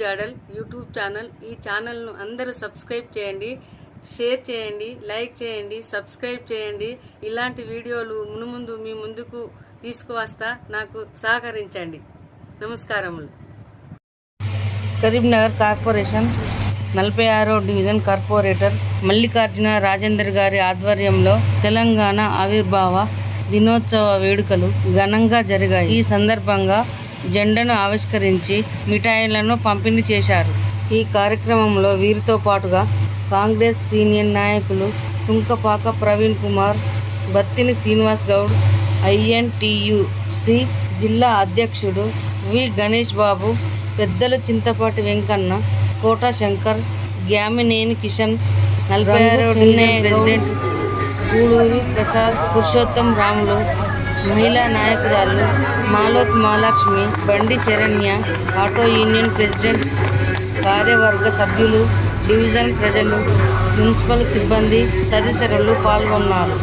జాడల్ YouTube channel. ఈ ఛానల్ను అందరూ సబ్స్క్రైబ్ చేయండి, షేర్ చేయండి, లైక్ చేయండి, సబ్స్క్రైబ్ చేయండి. ఇలాంటి వీడియోలు మునుముందు మీ ముందుకు తీసుకువస్తా. నాకు సహకరించండి. నమస్కారములు. కరీంనగర్ కార్పొరేషన్ 46వ డివిజన్ కార్పొరేటర్ మల్లికార్జున రాజేందర్ గారి ఆధ్వర్యంలో తెలంగాణ ఆవిర్భావ దినోత్సవ వేడుకలు ఘనంగా జరిగాయి. ఈ సందర్భంగా జెండాను ఆవిష్కరించి మిఠాయిలను పంపిణీ చేశారు. ఈ కార్యక్రమంలో వీరితో పాటుగా కాంగ్రెస్ సీనియర్ నాయకులు సుంకపాక ప్రవీణ్ కుమార్, బత్తిని శ్రీనివాస్ గౌడ్, INTUC జిల్లా అధ్యక్షుడు వి గణేష్ బాబు, పెద్దలు చింతపాటి వెంకన్న, కోట శంకర్, గ్యామినేని కిషన్, 46వ డివిజన్ ప్రెసిడెంట్ గూడూరు ప్రసాద్, పురుషోత్తం రాములు, మహిళా నాయకురాలు మాలోత్ మహాలక్ష్మి, బండి శరణ్య, ఆటో యూనియన్ ప్రెసిడెంట్, కార్యవర్గ సభ్యులు, డివిజన్ ప్రజలు, మున్సిపల్ సిబ్బంది తదితరులు పాల్గొన్నారు.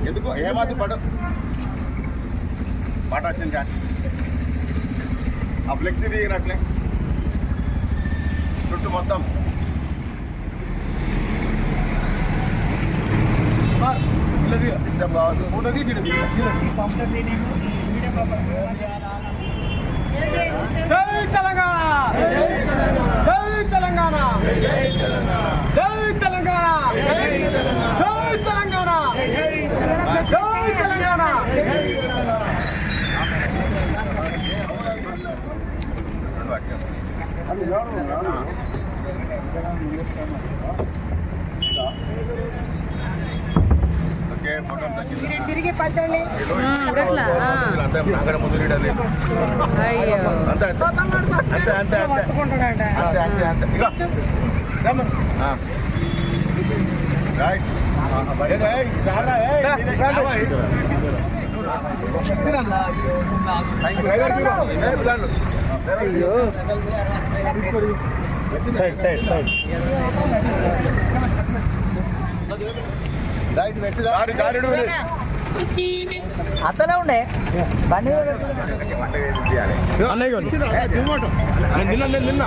ఎందుకు ఏమాది పాట వచ్చింది కానీ ఆ ఫ్లెక్సీ దిగినట్లే చుట్టూ మొత్తం ఇష్టం కావద్దు. జై తెలంగాణ, జై తెలంగాణ, జై తెలంగాణ, జై తెలంగాణ, జై తెలంగాణ, జై తెలంగాణ. తిరిగి పచ్చండి అక్కడ ముందు లీడర్ లేదు. అంతే అంతే అంతే అంతే అంతే అంతే రైట్. అతనే ఉండే బండి నిన్న